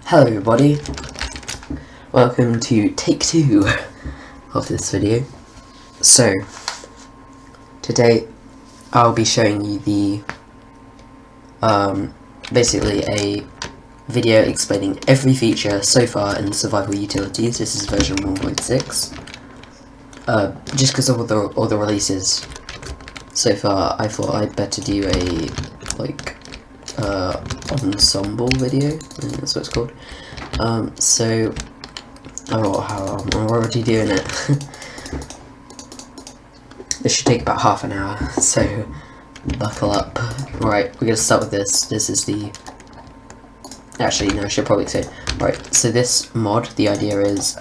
Hello everybody, welcome to take 2 of this video. So, today I'll be showing you the, basically a video explaining every feature so far in Survival Utilities. This is version 1.6. Just because of all the releases so far, I thought I'd better do a, ensemble video, I think that's what it's called. I'm already doing it. This should take about half an hour, so buckle up. Right, we're gonna start with this. This is the... Actually, no, I should probably say. Right, so this mod, the idea is,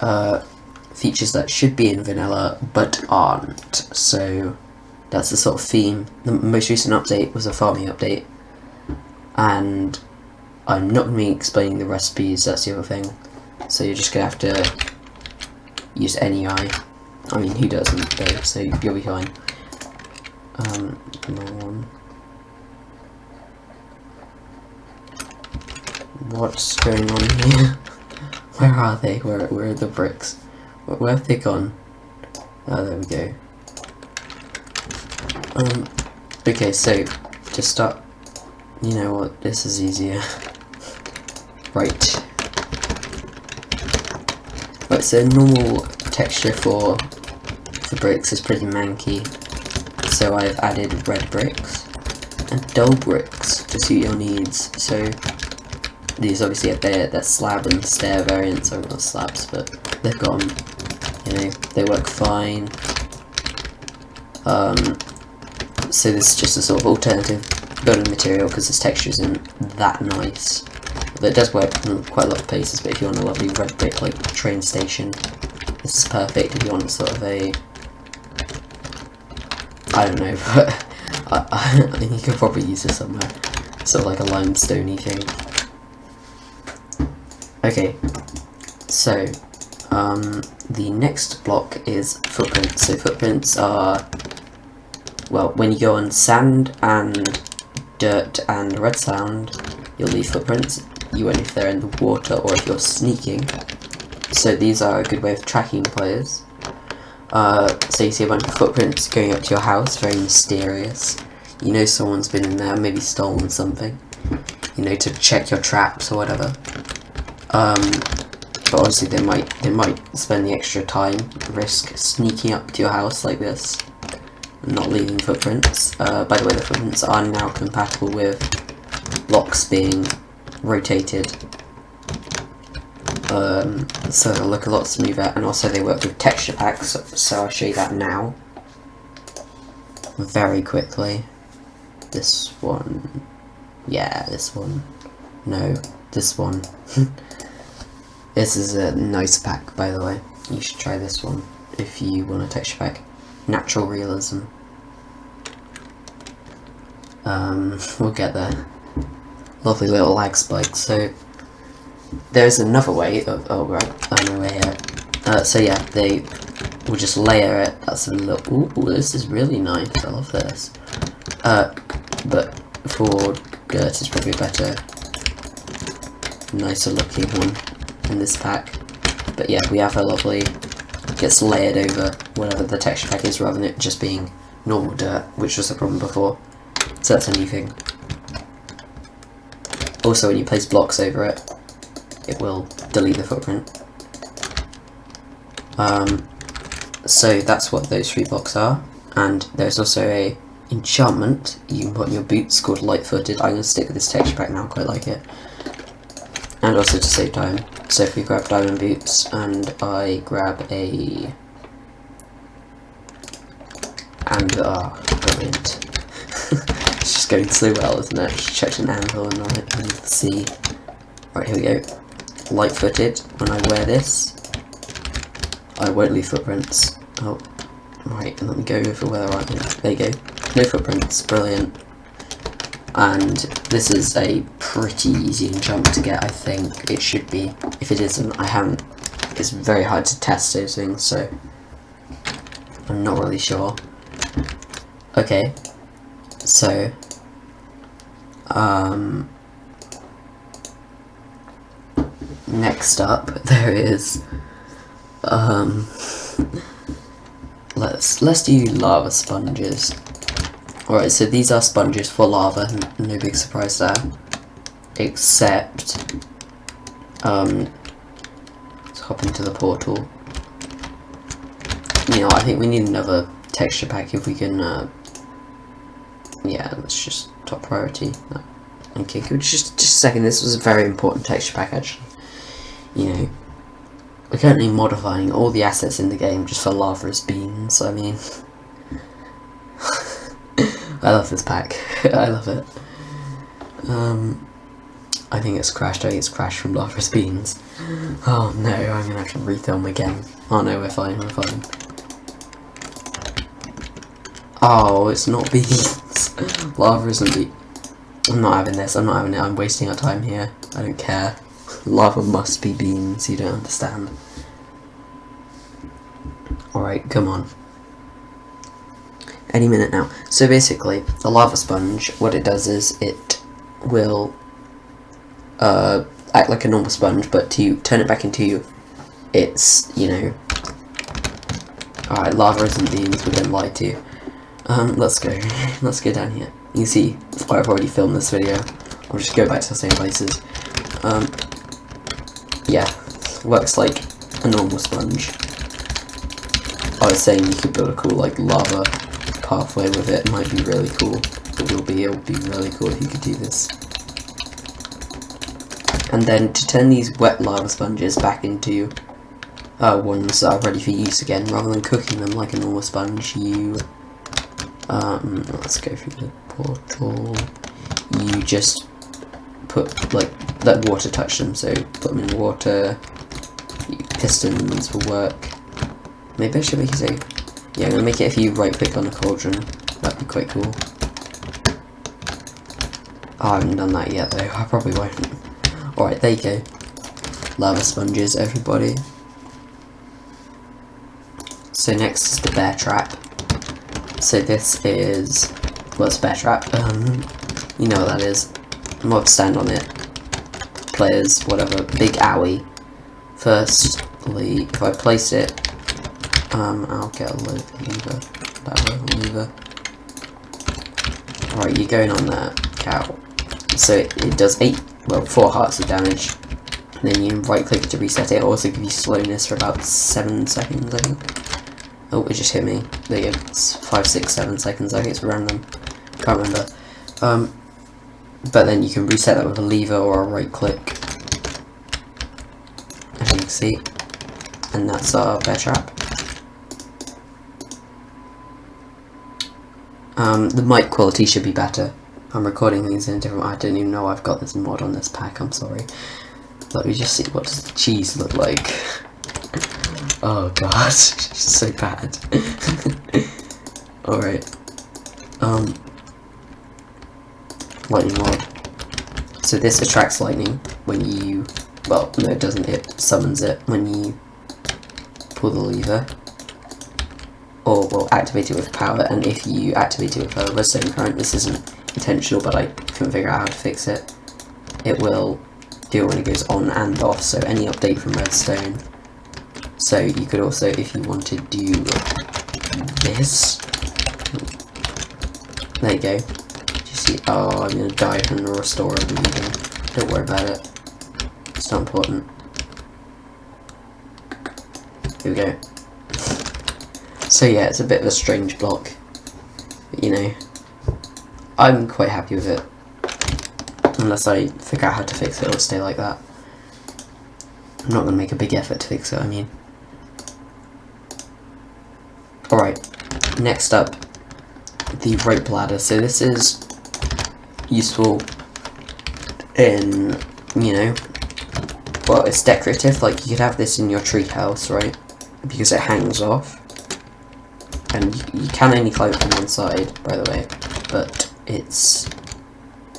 features that should be in vanilla, but aren't. So, that's the sort of theme. The most recent update was a farming update. And I'm not going to be explaining the recipes, that's the other thing. So you're just going to have to use NEI. I mean, who doesn't though, so you'll be fine. What's going on here? Where are they? Where are the bricks? Where have they gone? Oh, there we go. Okay, so to start, you know what, this is easier. Right, so normal texture for the bricks is pretty manky, so I've added red bricks and dull bricks to suit your needs. So these obviously have their slab and stair variants, or not slabs, but they've got them, you know, they work fine. So this is just a sort of alternative building material because this texture isn't that nice. But it does work in quite a lot of places, but if you want a lovely red brick like train station, this is perfect. If you want sort of a... I don't know, but I think you could probably use this somewhere. Sort of like a limestoney thing. Okay, so the next block is footprints. So footprints are, well, when you go on sand and dirt and redstone, you'll leave footprints. You won't if they're in the water or if you're sneaking. So these are a good way of tracking players. So you see a bunch of footprints going up to your house, very mysterious. You know someone's been in there, maybe stolen something. You know, to check your traps or whatever. But obviously they might spend the extra time, risk sneaking up to your house like this, and not leaving footprints. By the way, the footprints are now compatible with blocks being rotated, so they'll look a lot smoother, and also they work with texture packs, so I'll show you that now very quickly. This one, yeah, this one, no, this one. This is a nice pack, by the way. You should try this one if you want a texture pack. Natural realism. We'll get there. Lovely little lag spikes. So there's another way of, oh right, I know we're here. So yeah, they will just layer it. That's a little, ooh, this is really nice, I love this. But for dirt is probably a better, nicer looking one in this pack. But yeah, we have a lovely, gets layered over whatever the texture pack is rather than it just being normal dirt, which was the problem before. So that's a new thing. Also, when you place blocks over it, it will delete the footprint. So that's what those 3 blocks are. And there's also a enchantment you can put on your boots called light-footed. I'm going to stick with this texture pack now, I quite like it. And also to save time. So if we grab diamond boots and I grab a... and brilliant. It's just going so well, isn't it? Just checked an anvil and I can see. Right, here we go. Light-footed. When I wear this, I won't leave footprints. Oh, right, and let me go over where I am. There you go. No footprints. Brilliant. And this is a pretty easy enchantment to get, I think. It should be. If it isn't, I haven't. It's very hard to test those things, so I'm not really sure. Okay, so next up, there is, let's do lava sponges. Alright, so these are sponges for lava, no big surprise there. Except, let's hop into the portal. You know, I think we need another texture pack if we can, yeah, that's just top priority. No. Okay, good. Just a second, this was a very important texture pack actually. You know, we're currently modifying all the assets in the game just for lava as beans, I mean. I love this pack. I love it. I think it's crashed. I think it's crashed from lava as beans. Oh no, I'm gonna have to refilm again. Oh no, we're fine, we're fine. Oh, it's not beans. Lava isn't beans. I'm not having this, I'm not having it, I'm wasting our time here. I don't care. Lava must be beans, you don't understand. Alright, come on. Any minute now. So basically, the lava sponge, what it does is it will act like a normal sponge, but to turn it back into its, you know... Alright, lava isn't beans, we're getting lied to. Let's go. Let's go down here. You see, I've already filmed this video. I'll just go back to the same places. Yeah, works like a normal sponge. I was saying you could build a cool, like, lava pathway with it. It might be really cool. It will be really cool if you could do this. And then to turn these wet lava sponges back into ones that are ready for use again, rather than cooking them like a normal sponge, you let's go through the portal. You just put, like, let water touch them, so put them in water. Pistons will work. Maybe I should make it so, yeah, I'm gonna make it if you right click on the cauldron. That'd be quite cool. Oh, I haven't done that yet though, I probably won't. Alright, there you go. Lava sponges, everybody. So next is the bear trap. So this is, well, it's a bear trap. You know what that is. Mob stand on it. Players, whatever. Big owie. Firstly, if I place it, I'll get a lever. That lever. Alright, you're going on there, cow. So it does 4 hearts of damage. And then you right click to reset it. It'll also give you slowness for about 7 seconds, I think. Oh, it just hit me. There you go. It's 5, 6, 7 seconds. I think it's random. Can't remember. But then you can reset that with a lever or a right click. As you can see. And that's our bear trap. The mic quality should be better. I'm recording things in a different way. I don't even know I've got this mod on this pack. I'm sorry. Let me just see, what does the cheese look like? Oh god, it's so bad. Alright. Lightning rod. So this attracts lightning when you, well, no it doesn't, it summons it when you pull the lever. Or, well, activate it with power, and if you activate it with a redstone current, this isn't intentional, but I couldn't figure out how to fix it. It will do it when it goes on and off, so any update from redstone. So you could also, if you wanted, do this. There you go. Do you see? Oh, I'm gonna die from the restore of the lever. Don't worry about it. It's not important. Here we go. So yeah, it's a bit of a strange block. But, you know, I'm quite happy with it. Unless I figure out how to fix it, it'll stay like that. I'm not going to make a big effort to fix it, I mean. Alright, next up, the rope ladder. So this is useful in, you know, well, it's decorative. Like, you could have this in your treehouse, right? Because it hangs off. And you can only climb from one side, by the way. But it's,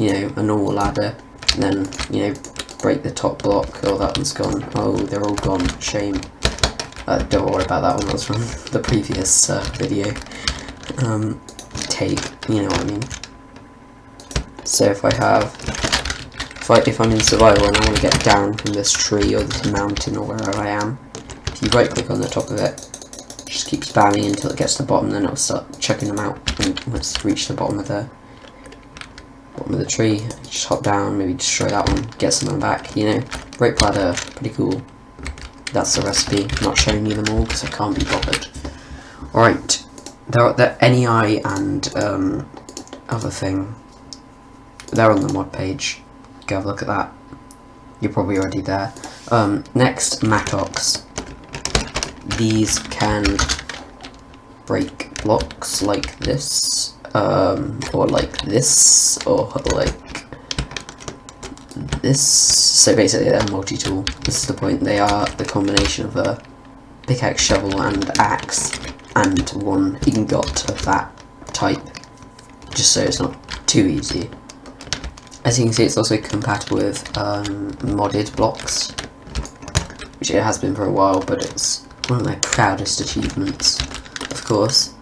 you know, a normal ladder. And then, you know, break the top block. Oh, that one's gone. Oh, they're all gone. Shame. Don't worry about that one. That was from the previous video. Take, you know what I mean. So if I if I'm in survival and I want to get down from this tree or this mountain or wherever I am, if you right click on the top of it, just keep spamming until it gets to the bottom, then it'll start chucking them out, and once it's reached the bottom of the tree, just hop down, maybe destroy that one, get some of them back, you know. Rope ladder, pretty cool. That's the recipe. I'm not showing you them all because I can't be bothered. Alright, the NEI and other thing, they're on the mod page. Go have a look at that. You're probably already there. Next, mattocks. These can break blocks like this, or like this, or like this. So basically they're multi-tool. This is the point. They are the combination of a pickaxe, shovel and axe, and one ingot of that type, just so it's not too easy. As you can see, it's also compatible with modded blocks, which it has been for a while, but it's one of my proudest achievements, of course.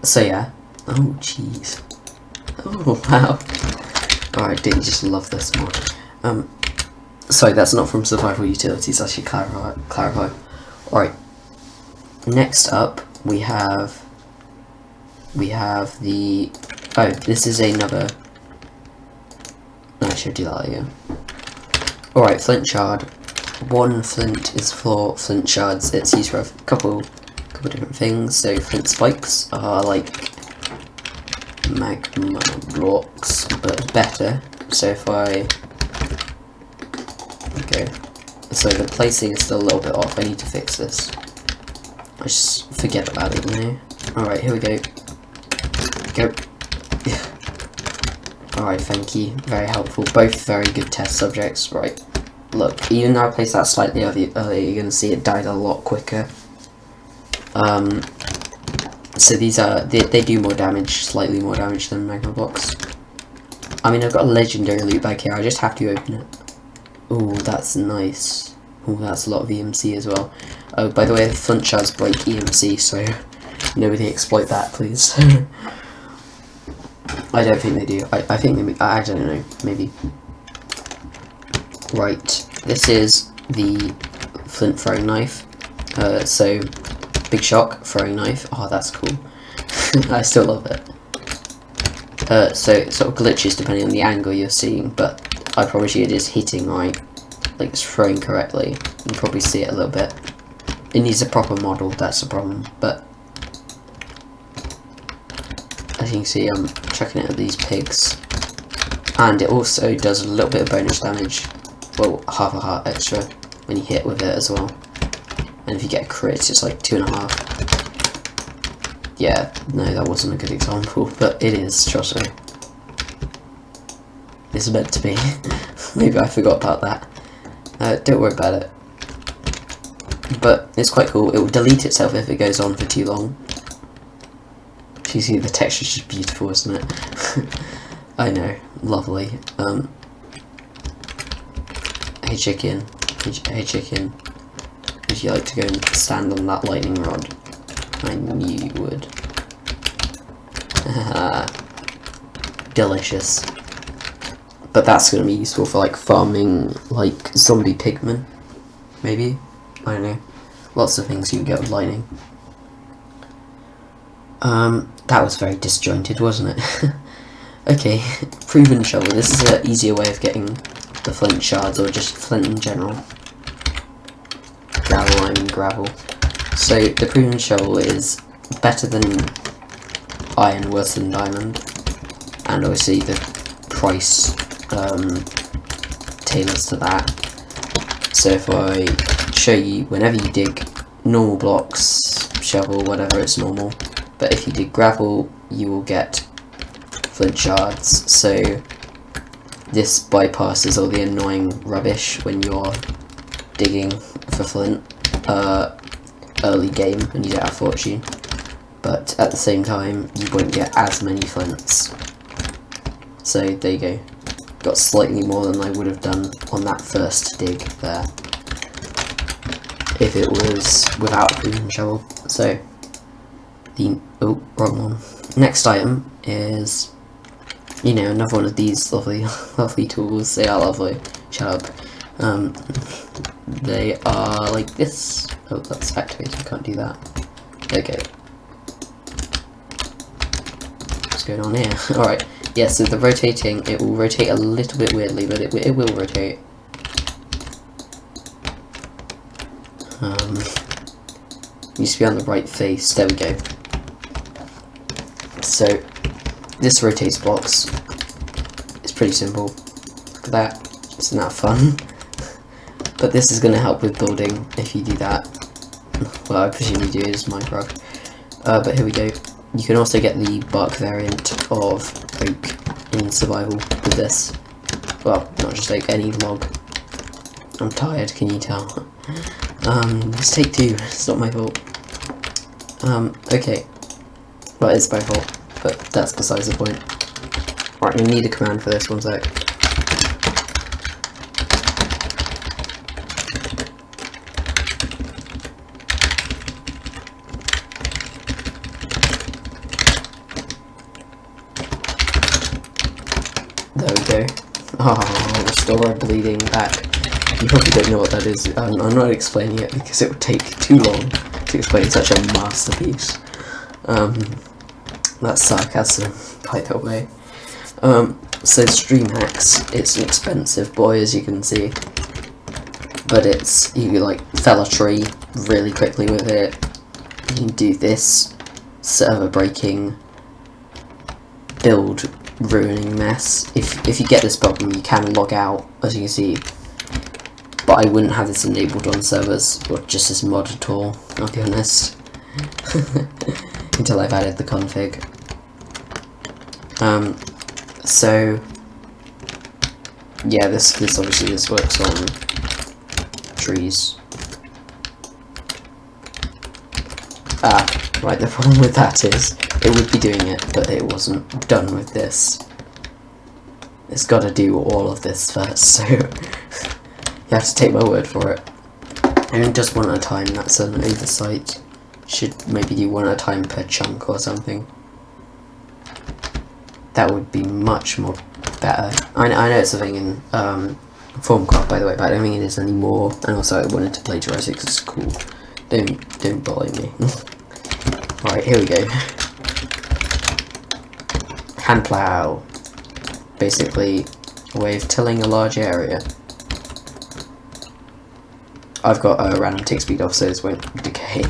So yeah. Oh jeez. Oh wow. Alright, didn't just love this mod. Sorry, that's not from Survival Utilities, I should clarify. Alright. Next up we have the, oh, this is another, no, I should do that later. Alright, flint shard. One flint is for flint shards. It's used for a couple different things. So flint spikes are like magma blocks, but better. So if I, okay, so the placing is still a little bit off. I need to fix this. I just forget about it, you know. Alright, here we go. Go. Alright, thank you. Very helpful. Both very good test subjects. Right. Look, even though I placed that slightly earlier, you're going to see it died a lot quicker. So these are, they do more damage, slightly more damage than magma blocks. I mean, I've got a legendary loot bag here. I just have to open it. Oh, that's nice. Oh, that's a lot of EMC as well. Oh, by the way, flint shards break EMC, so nobody exploit that, please. I don't think they do. I think they, I don't know, maybe. Right, this is the flint throwing knife. So, big shock throwing knife. Oh, that's cool. I still love it. So it sort of glitches depending on the angle you're seeing, but I promise you it is hitting right. Like it's throwing correctly. You can probably see it a little bit. It needs a proper model, that's the problem, but as you can see, I'm chucking it at these pigs. And it also does a little bit of bonus damage. Well, half a heart extra when you hit with it as well. And if you get a crit, it's like 2.5. Yeah, no, that wasn't a good example, but it is, trust me. It's meant to be. Maybe I forgot about that. Don't worry about it. But it's quite cool. It will delete itself if it goes on for too long. You see, the texture's just beautiful, isn't it? I know, lovely. Hey chicken, hey chicken, would you like to go and stand on that lightning rod? I knew you would. Delicious. But that's going to be useful for like farming like zombie pigmen, maybe? I don't know. Lots of things you can get with lightning. That was very disjointed, wasn't it? Okay, proven shovel. This is an easier way of getting the flint shards, or just flint in general. Gravel, I mean gravel. So the proven shovel is better than iron, worse than diamond, and obviously the price tailors to that. So if I show you, whenever you dig normal blocks, shovel, whatever, it's normal. But if you dig gravel, you will get flint shards. So this bypasses all the annoying rubbish when you're digging for flint early game and you don't have fortune. But at the same time, you won't get as many flints. So there you go. Got slightly more than I would have done on that first dig there. if it was without a proven shovel. So the wrong one. Next item is, you know, another one of these lovely lovely tools. They are lovely. Shut up. They are like this. Oh, that's activated. Can't do that. Okay. What's going on here? Alright. Yeah, so the rotating, it will rotate a little bit weirdly, but it will rotate. Needs to be on the right face. There we go. So this rotates blocks. It's pretty simple. Look at that. Isn't that fun? But this is going to help with building if you do that. Well, I presume you do, it is Minecraft. But here we go. You can also get the bark variant of oak in survival with this. Well, not just oak, any log. I'm tired, can you tell? Let's take two, it's not my fault. Okay. Well, it's my fault, but that's besides the point. Right, we need a command for this, one sec. There we go. Oh, restore bleeding back. You probably don't know what that is. I'm not explaining it because it would take too long to explain such a masterpiece. That's sarcasm, by the way. So stream hacks, it's an expensive boy, as you can see. But it's, you can like fell a tree really quickly with it. You can do this server breaking, build ruining mess. If you get this problem, you can log out, as you can see. But I wouldn't have this enabled on servers, or just this mod at all, I'll be honest. Until I've added the config. So yeah, this obviously this works on trees. Right, the problem with that is it would be doing it, but it wasn't done with this. It's got to do all of this first, so you have to take my word for it. And just one at a time, that's an oversight. Should maybe do one at a time per chunk or something. That would be much more better. I know it's a thing in Formcraft, by the way, but I don't think it is anymore. And also I wanted to plagiarize it because it's cool. Don't bully me. Alright, here we go. Hand plow. Basically a way of tilling a large area. I've got a random tick speed off, so this won't decay.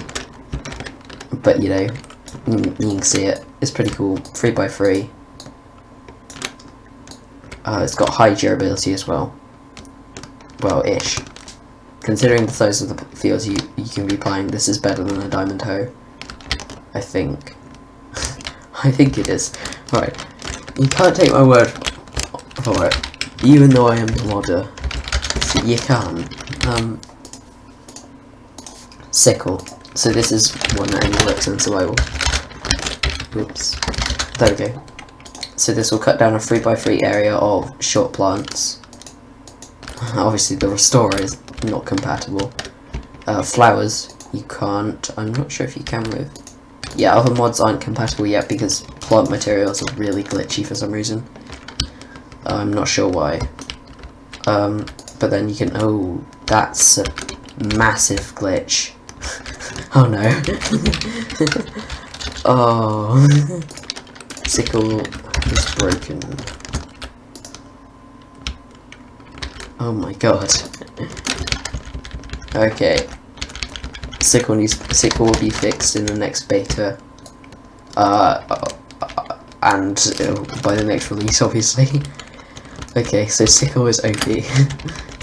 But you know, you can see it. It's pretty cool. 3x3. It's got high durability as well. Well, ish. Considering the size of the fields you can be applying, this is better than a diamond hoe. I think. I think it is. Alright. You can't take my word for it. Even though I am the modder. So you can. Sickle. So this is one that only works in survival. Oops. There we go. So this will cut down a 3x3 area of short plants. Obviously the restorer is not compatible. Flowers, you can't. I'm not sure if you can with. Yeah, other mods aren't compatible yet because plant materials are really glitchy for some reason. I'm not sure why. But then you can. Oh, that's a massive glitch. Oh no. Oh. Sickle is broken. Oh my god. Okay. Sickle will be fixed in the next beta. And by the next release, obviously. Okay, so sickle is OP.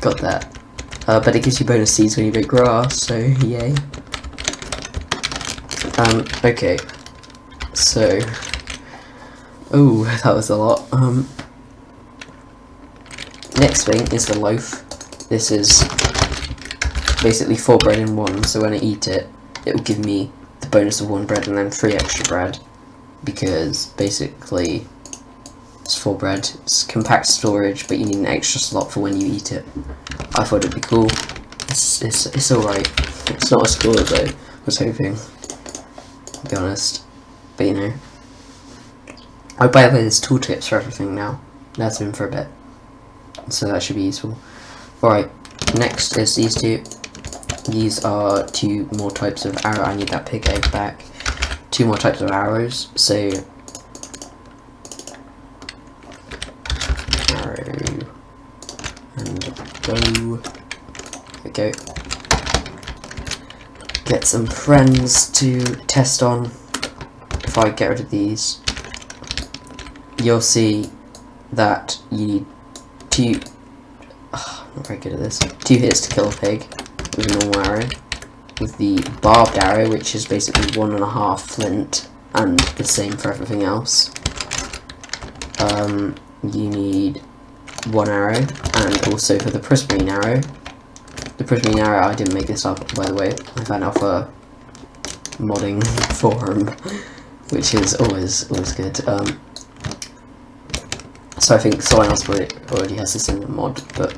Got that. But it gives you bonus seeds when you break grass, so yay. Okay. So. Oh, that was a lot. Next thing is the loaf. This is basically 4 bread in 1, so when I eat it, it will give me the bonus of 1 bread and then 3 extra bread. Because basically, it's 4 bread. It's compact storage, but you need an extra slot for when you eat it. I thought it'd be cool. It's alright. It's not as cool as I was hoping, to be honest. But you know. Oh, by the way, there's tooltips for everything now. That's been for a bit. So that should be useful. Alright, next is these two. These are 2 more types of arrow. I need that pig egg back. 2 more types of arrows. So arrow and bow. There we go. Get some friends to test on. If I get rid of these, you'll see that you need 2. I'm not very good at this. 2 hits to kill a pig with a normal arrow. With the barbed arrow, which is basically 1.5 flint, and the same for everything else. You need 1 arrow, and also for the prismarine arrow. The prismarine arrow, I didn't make this up, by the way. I found out off a modding forum, which is always good. So I think someone else already has this in the mod, but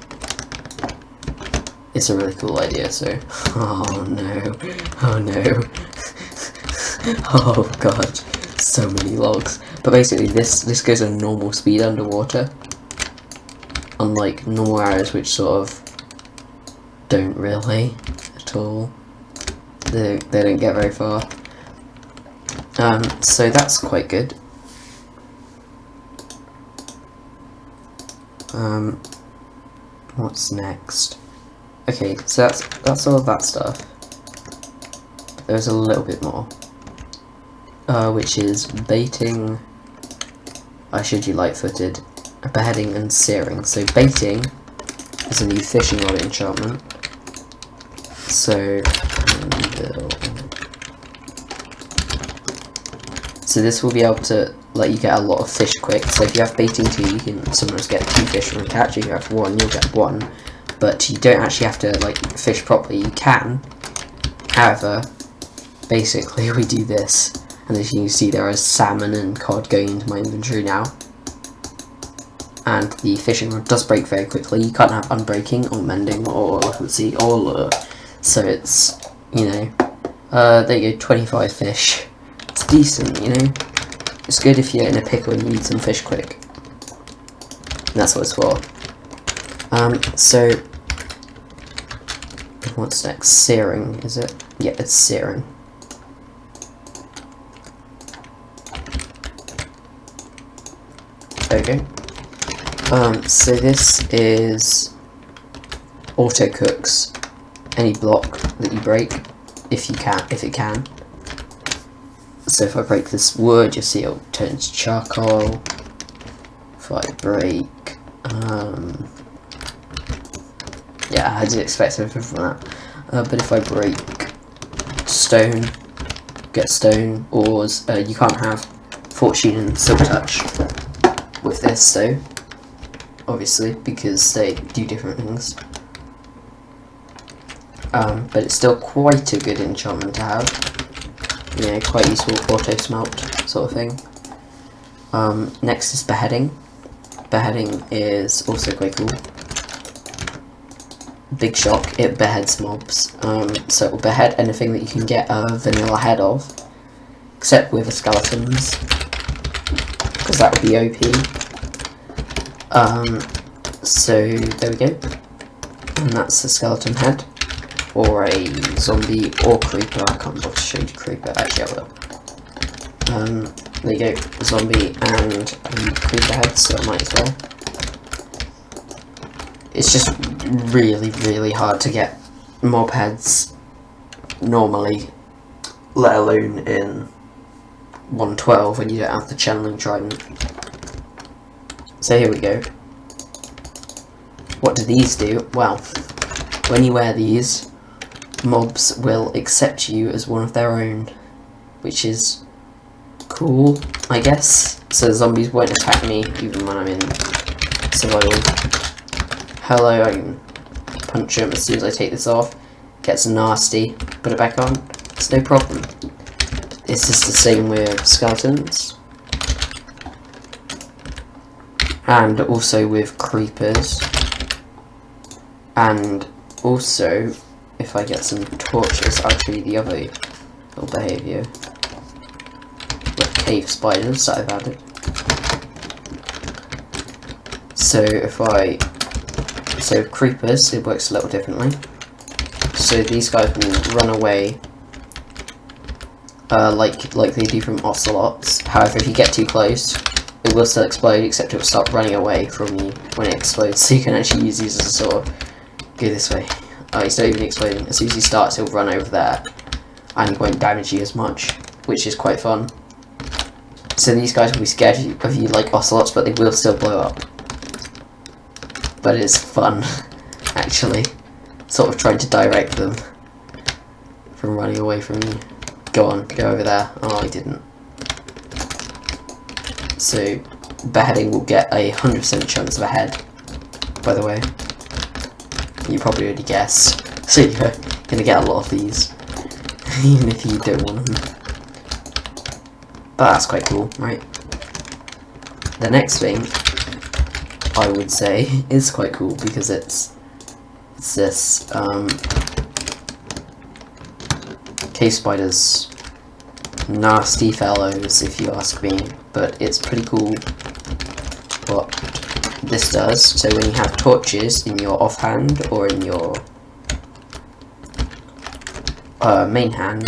it's a really cool idea, so... Oh no. Oh no. Oh god. So many logs. But basically this goes at normal speed underwater. Unlike normal arrows, which sort of don't really at all. They don't get very far. So that's quite good. What's next? Okay, so that's all of that stuff. There's a little bit more, which is baiting. I showed you light-footed, beheading, and searing. So baiting is a new fishing rod enchantment. So this will be able to let you get a lot of fish quick. So if you have baiting 2, you can sometimes get 2 fish from a catch. If you have 1, you'll get 1. But you don't actually have to like fish properly. You can. However, basically we do this, and as you can see, there is salmon and cod going into my inventory now. And the fishing rod does break very quickly. You can't have unbreaking or mending or let's see, or lure. So it's, you know, there you go, 25 fish. It's decent, you know. It's good if you're in a pickle and you need some fish quick. And that's what it's for. So what's next? Searing, is it? Yeah, it's searing. There we go. So this is auto cooks any block that you break, if it can. So if I break this wood, you'll see it'll turn to charcoal. If I break, yeah, I did expect something from that. But if I break stone, get stone, ores, you can't have fortune and silk touch with this, though, obviously, because they do different things. But it's still quite a good enchantment to have. Yeah, quite useful auto smelt sort of thing. Next is beheading. Beheading is also quite cool. Big shock, it beheads mobs. So it will behead anything that you can get a vanilla head of, except with the skeletons, because that would be OP. So there we go, and that's the skeleton head, or a zombie or creeper. I can't bother to show you creeper, actually I will. There you go, zombie and creeper head, so I might as well. It's just really hard to get mob heads normally, let alone in 1.12 when you don't have the channeling trident. So here we go. What do these do? Well, when you wear these, mobs will accept you as one of their own, which is cool, I guess. So zombies won't attack me even when I'm in survival. Hello, I can punch him as soon as I take this off. Gets nasty, put it back on, it's no problem. It's just the same with skeletons. And also with creepers. And also if I get some torches, I'll show you the other little behaviour. With cave spiders that I've added. So creepers, it works a little differently. So these guys can run away like they do from ocelots. However, if you get too close, it will still explode, except it will stop running away from you when it explodes, so you can actually use these as a sword. Go this way. Oh, he's not even exploding. As soon as he starts, he'll run over there, and he won't damage you as much, which is quite fun. So these guys will be scared of you like ocelots, but they will still blow up. But it's fun, actually, sort of trying to direct them from running away from you. Go on, go over there. Oh, I didn't. So, beheading will get a 100% chance of a head, by the way. You probably already guessed. So you're going to get a lot of these, even if you don't want them. But that's quite cool, right? The next thing, I would say, is quite cool because it's this, cave spiders. Nasty fellows, if you ask me, but it's pretty cool what this does. So when you have torches in your offhand or in your main hand,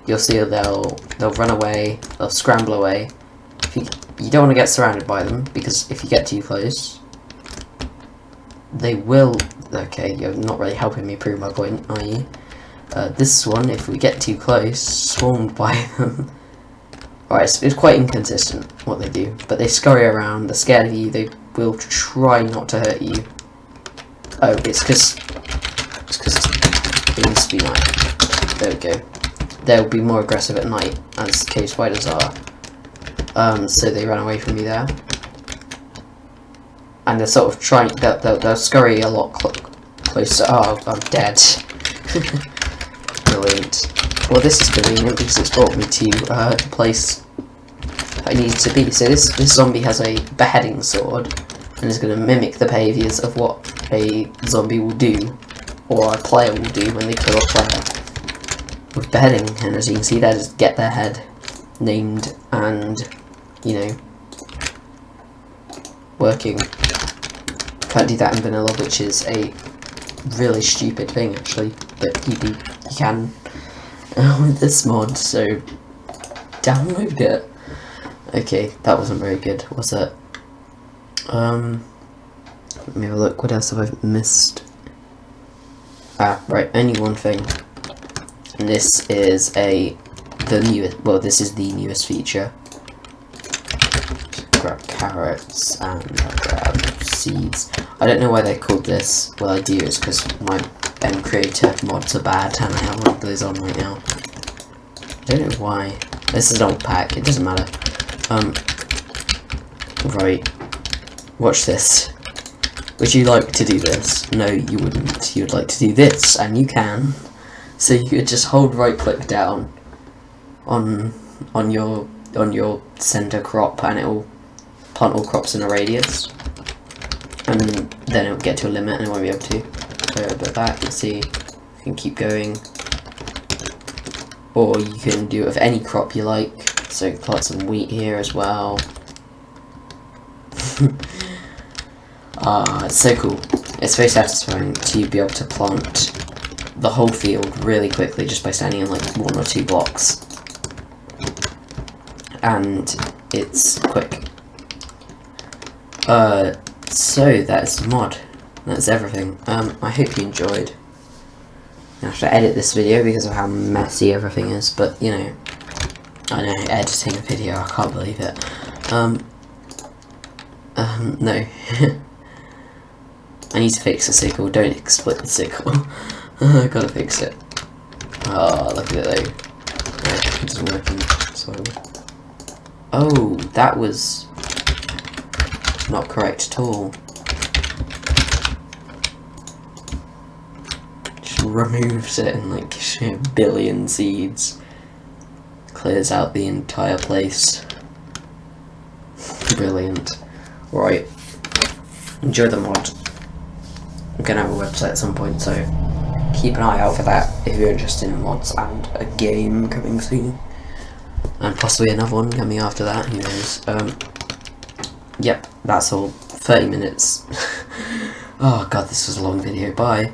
you'll see they'll run away, they'll scramble away. You don't want to get surrounded by them, because if you get too close, they will. Okay, you're not really helping me prove my point, are you? This one, if we get too close, swarmed by them. Alright, it's quite inconsistent what they do, but they scurry around, they're scared of you, they will try not to hurt you. Oh, it's because it needs to be night. There we go. They'll be more aggressive at night, as cave spiders are. So they run away from you there. And they're sort of trying, they'll scurry a lot closer. Oh, I'm dead. Brilliant. Well, this is convenient because it's brought me to the place I needed to be. So this zombie has a beheading sword, and is going to mimic the behaviours of what a zombie will do, or a player will do when they kill a player with beheading. And as you can see there, just get their head named and, you know, working. Can't do that in vanilla, which is a really stupid thing actually, but you can with this mod, so download it. Okay, that wasn't very good, was it? Let me have a look, what else have I missed? Ah, right, only one thing. And this is this is the newest feature. Just grab carrots and grab seeds. I don't know why they called this. Well, I do, it's because my creator mods are bad and I have one of those on right now. I don't know why. This is an old pack, it doesn't matter. Right. Watch this. Would you like to do this? No, you wouldn't. You'd like to do this, and you can. So you could just hold right click down on your center crop, and it'll plant all crops in a radius. And then it'll get to a limit and it won't be able to. Go a bit back and see. You can keep going. Or you can do it with any crop you like. So you can plant some wheat here as well. It's so cool. It's very satisfying to be able to plant the whole field really quickly just by standing in like 1 or 2 blocks. And it's quick. So that's the mod. That's everything. I hope you enjoyed. I have to edit this video because of how messy everything is, but you know, I know, editing a video, I can't believe it. No. I need to fix the sickle, don't split the sickle. I gotta fix it. Oh, look at it though. Right, it doesn't work in, so. Oh, that was not correct at all. Just removes it and like a billion seeds. Clears out the entire place. Brilliant. Right. Enjoy the mod. I'm gonna have a website at some point, so keep an eye out for that if you're interested in mods and a game coming soon. And possibly another one coming after that, who knows. Yep, that's all. 30 minutes. Oh god, this was a long video. Bye.